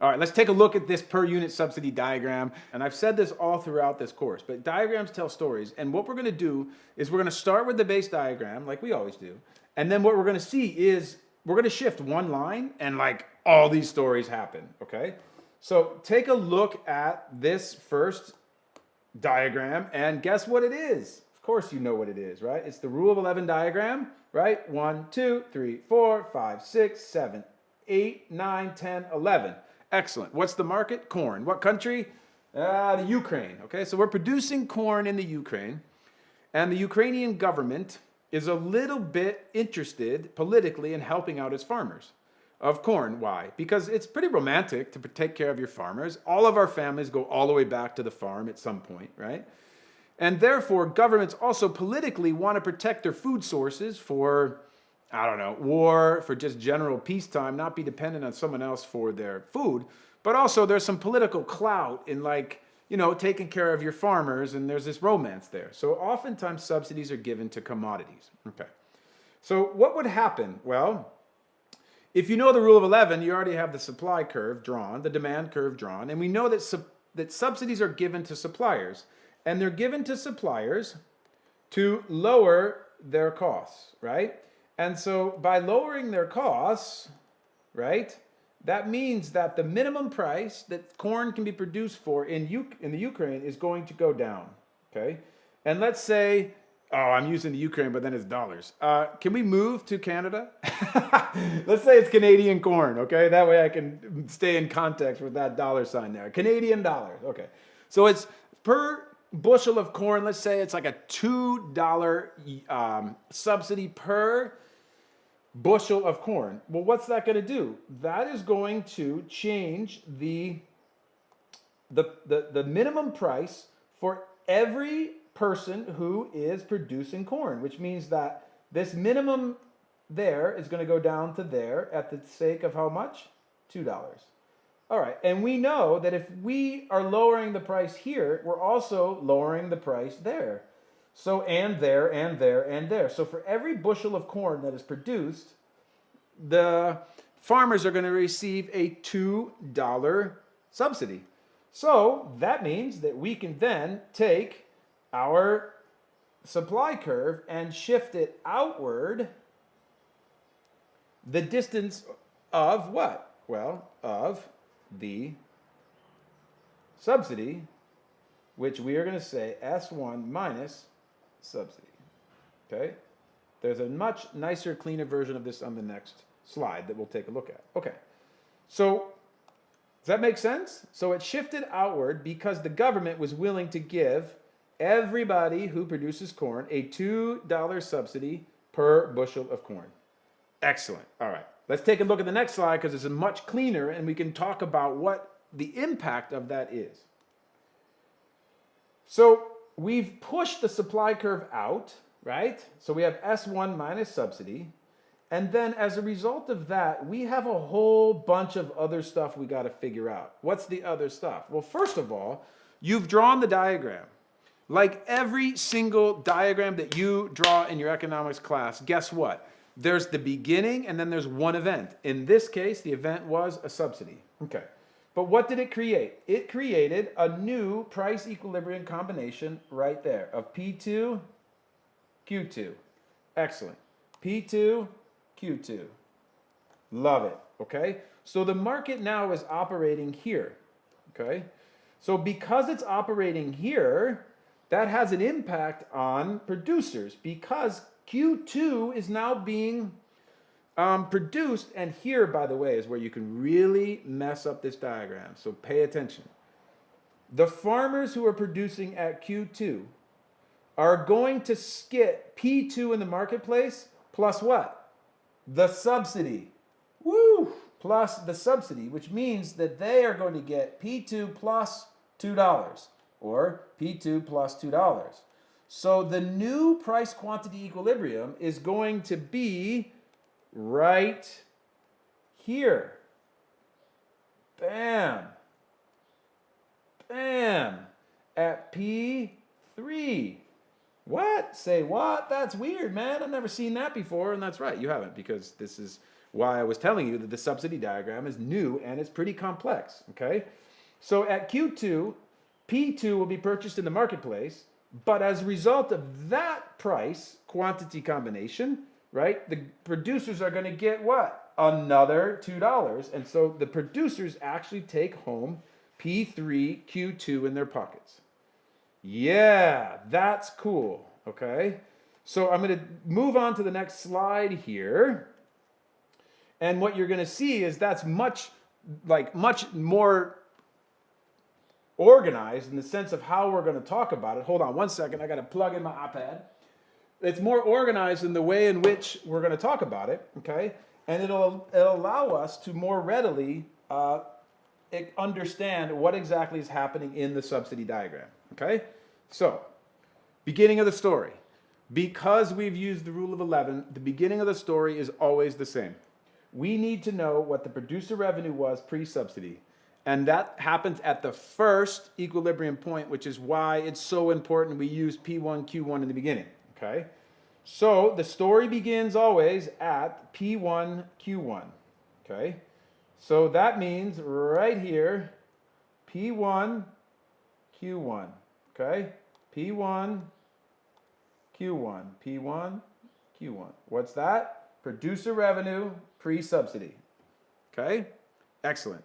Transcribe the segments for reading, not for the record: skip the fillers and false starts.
All right, let's take a look at this per unit subsidy diagram. And I've said this all throughout this course, but diagrams tell stories. And what we're going to do is we're going to start with the base diagram, like we always do. And then what we're going to see is we're going to shift one line and like all these stories happen, okay? So take a look at this first diagram and guess what it is? Of course you know what it is, right? It's the rule of 11 diagram, right? 1, 2, 3, 4, 5, 6, 7, 8, 9, 10, 11. Excellent. What's the market? Corn. What country? The Ukraine. Okay, so we're producing corn in the Ukraine, and the Ukrainian government is a little bit interested politically in helping out its farmers of corn. Why? Because it's pretty romantic to take care of your farmers. All of our families go all the way back to the farm at some point, right? And therefore, governments also politically want to protect their food sources for, I don't know, war, for just general peacetime, not be dependent on someone else for their food. But also there's some political clout in like, you know, taking care of your farmers, and there's this romance there. So oftentimes subsidies are given to commodities. Okay. So what would happen? Well, if you know the rule of 11, you already have the supply curve drawn, the demand curve drawn, and we know that subsidies are given to suppliers. And they're given to suppliers to lower their costs, right? And so by lowering their costs, right, that means that the minimum price that corn can be produced for in the Ukraine is going to go down, okay? And let's say, oh, I'm using the Ukraine, but then it's dollars. Can we move to Canada? Let's say it's Canadian corn, okay? That way I can stay in context with that dollar sign there. Canadian dollars, okay. So it's per bushel of corn, let's say it's like a $2 subsidy per bushel of corn. Well, what's that going to do? That is going to change the minimum price for every person who is producing corn, which means that this minimum there is going to go down to there at the sake of how much? $2. All right, and we know that if we are lowering the price here, we're also lowering the price there. So, and there, and there, and there. So for every bushel of corn that is produced, the farmers are going to receive a $2 subsidy. So that means that we can then take our supply curve and shift it outward the distance of what? Well, of the subsidy, which we are going to say S1 minus subsidy. Okay? There's a much nicer, cleaner version of this on the next slide that we'll take a look at. Okay. So, does that make sense? So it shifted outward because the government was willing to give everybody who produces corn a $2 subsidy per bushel of corn. Excellent. All right. Let's take a look at the next slide because it's much cleaner and we can talk about what the impact of that is. So we've pushed the supply curve out, right? So we have S1 minus subsidy. And then as a result of that, we have a whole bunch of other stuff we got to figure out. What's the other stuff? Well, first of all, you've drawn the diagram. Like every single diagram that you draw in your economics class, guess what? There's the beginning and then there's one event. In this case, the event was a subsidy. Okay. But what did it create? It created a new price equilibrium combination right there of P2, Q2. Excellent. P2, Q2. Love it. Okay. So the market now is operating here. Okay. So because it's operating here, that has an impact on producers because Q2 is now being produced, and here, by the way, is where you can really mess up this diagram, so pay attention. The farmers who are producing at Q2 are going to get P2 in the marketplace plus what? The subsidy. Woo! Plus the subsidy, which means that they are going to get P2 plus $2 or P2 plus $2. So the new price quantity equilibrium is going to be right here. Bam. Bam. At P3. What? Say what? That's weird, man. I've never seen that before. And that's right. You haven't because this is why I was telling you that the subsidy diagram is new and it's pretty complex, okay? So at Q2, P2 will be purchased in the marketplace, but as a result of that price quantity combination, right, the producers are going to get what? Another $2. And so the producers actually take home P3 Q2 in their pockets. Yeah, that's cool, okay? So I'm going to move on to the next slide here. And what you're going to see is that's much more organized in the sense of how we're going to talk about it. Hold on one second. I got to plug in my iPad. It's more organized in the way in which we're going to talk about it, okay? And it'll allow us to more readily understand what exactly is happening in the subsidy diagram, okay? So, beginning of the story. Because we've used the rule of 11, the beginning of the story is always the same. We need to know what the producer revenue was pre-subsidy. And that happens at the first equilibrium point, which is why it's so important we use P1, Q1 in the beginning, okay? So the story begins always at P1, Q1, okay? So that means right here, P1, Q1, okay? P1, Q1, P1, Q1. What's that? Producer revenue pre-subsidy, okay? Excellent.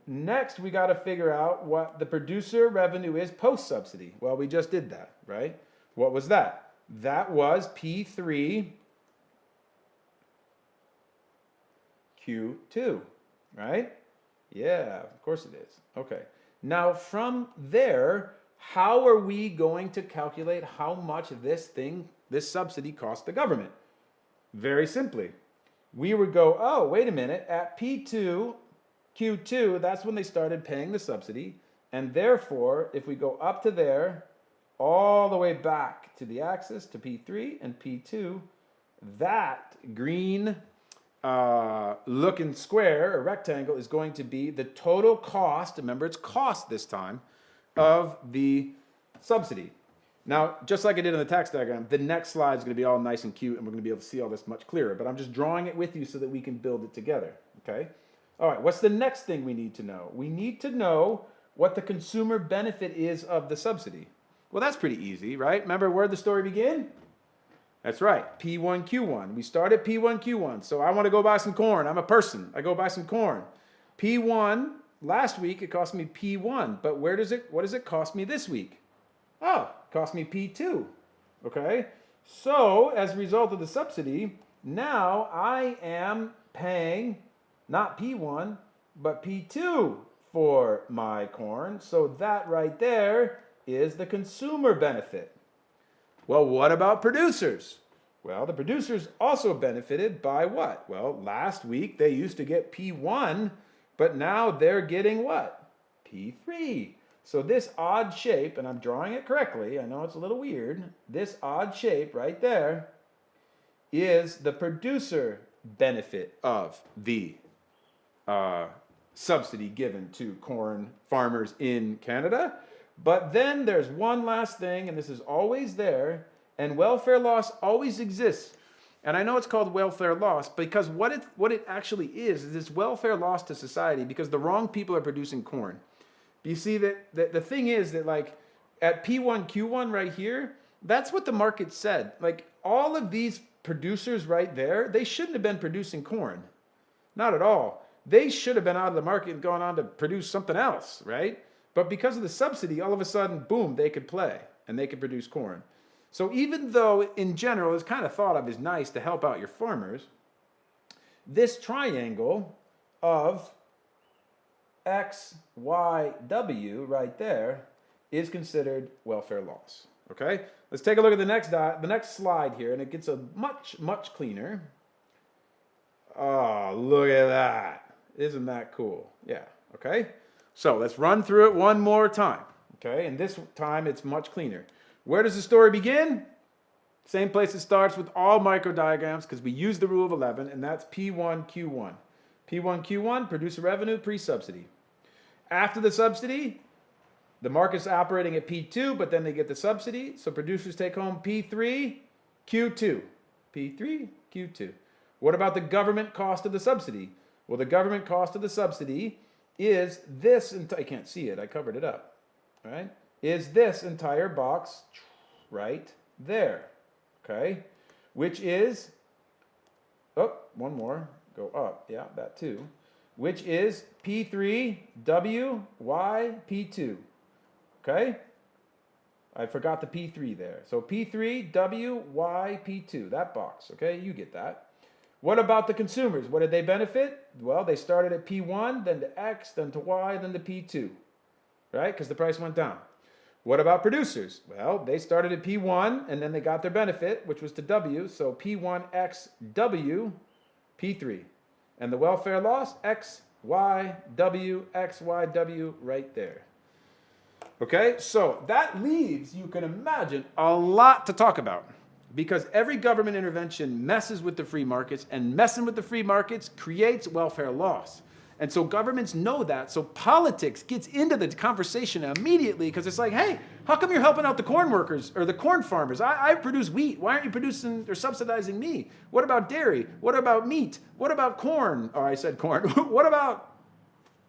Next, we got to figure out what the producer revenue is post-subsidy. Well, we just did that, right? What was that? That was P3 Q2, right? Yeah, of course it is. Okay. Now, from there, how are we going to calculate how much this subsidy costs the government? Very simply. We would go, oh, wait a minute, at P2, Q2, that's when they started paying the subsidy. And therefore, if we go up to there, all the way back to the axis, to P3 and P2, that green looking square or rectangle is going to be the total cost, remember it's cost this time, of the subsidy. Now, just like I did in the tax diagram, the next slide is going to be all nice and cute and we're going to be able to see all this much clearer, but I'm just drawing it with you so that we can build it together, okay? All right, what's the next thing we need to know? We need to know what the consumer benefit is of the subsidy. Well, that's pretty easy, right? Remember where the story began? That's right, P1, Q1. We start at P1, Q1. So I want to go buy some corn. I'm a person. I go buy some corn. P1, last week it cost me P1, but what does it cost me this week? Oh, it cost me P2, okay? So as a result of the subsidy, now I am paying not P1, but P2 for my corn. So that right there is the consumer benefit. Well, what about producers? Well, the producers also benefited by what? Well, last week they used to get P1, but now they're getting what? P3. So this odd shape, and I'm drawing it correctly, I know it's a little weird, this odd shape right there is the producer benefit of the subsidy given to corn farmers in Canada. But then there's one last thing, and this is always there, and welfare loss always exists. And I know it's called welfare loss because what it actually is this welfare loss to society because the wrong people are producing corn. You see that the thing is that like at P1, Q1 right here, that's what the market said. Like all of these producers right there, they shouldn't have been producing corn. Not at all. They should have been out of the market and gone on to produce something else, right? But because of the subsidy, all of a sudden, boom, they could play and they could produce corn. So even though in general it's kind of thought of as nice to help out your farmers, this triangle of X, Y, W right there is considered welfare loss. Okay? Let's take a look at the next slide here, and it gets a much cleaner. Oh, look at that. Isn't that cool? Yeah. Okay? So let's run through it one more time. Okay? And this time it's much cleaner. Where does the story begin? Same place it starts with all micro diagrams because we use the rule of 11, and that's P1, Q1. P1, Q1, producer revenue, pre-subsidy. After the subsidy, the market's operating at P2, but then they get the subsidy, so producers take home P3, Q2. P3, Q2. What about the government cost of the subsidy? Well, the government cost of the subsidy is this, I can't see it, I covered it up, right? Is this entire box right there, okay? Which is, oh, one more, go up, yeah, that too. Which is P3, W, Y, P2, okay? I forgot the P3 there. So P3, W, Y, P2, that box, okay? You get that. What about the consumers? What did they benefit? Well, they started at P1, then to X, then to Y, then to P2, right? Because the price went down. What about producers? Well, they started at P1, and then they got their benefit, which was to W, so P1X, W, P3. And the welfare loss, X, Y, W, X, Y, W, right there. Okay, so that leaves, you can imagine, a lot to talk about. Because every government intervention messes with the free markets, and messing with the free markets creates welfare loss. And so governments know that, so politics gets into the conversation immediately because it's like, hey, how come you're helping out the corn workers or the corn farmers? I produce wheat. Why aren't you producing or subsidizing me? What about dairy? What about meat? What about corn? Oh, I said corn. What about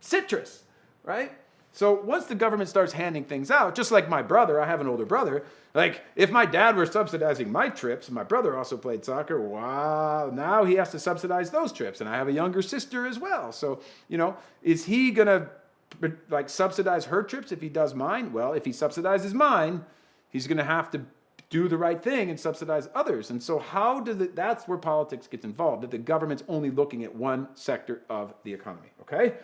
citrus, right? So once the government starts handing things out, just like my brother, I have an older brother, like if my dad were subsidizing my trips, my brother also played soccer, wow, now he has to subsidize those trips. And I have a younger sister as well. So, you know, is he going to like subsidize her trips if he does mine? Well, if he subsidizes mine, he's going to have to do the right thing and subsidize others. And so that's where politics gets involved, that the government's only looking at one sector of the economy, okay?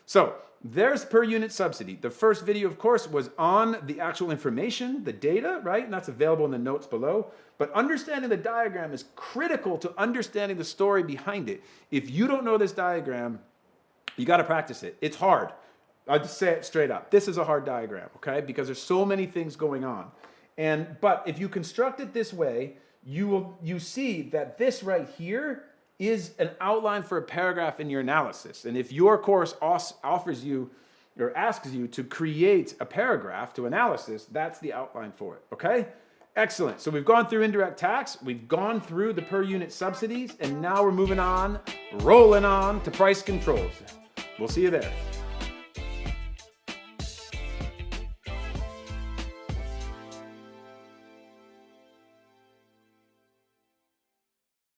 So there's per unit subsidy. The first video, of course, was on the actual information, the data, right? And that's available in the notes below. But understanding the diagram is critical to understanding the story behind it. If you don't know this diagram, you got to practice it. It's hard. I'll just say it straight up. This is a hard diagram, okay? Because there's so many things going on. But if you construct it this way, you see that this right here is an outline for a paragraph in your analysis. And if your course offers you or asks you to create a paragraph to analysis, that's the outline for it, okay? Excellent. So we've gone through indirect tax, we've gone through the per unit subsidies, and now we're moving on, rolling on to price controls. We'll see you there.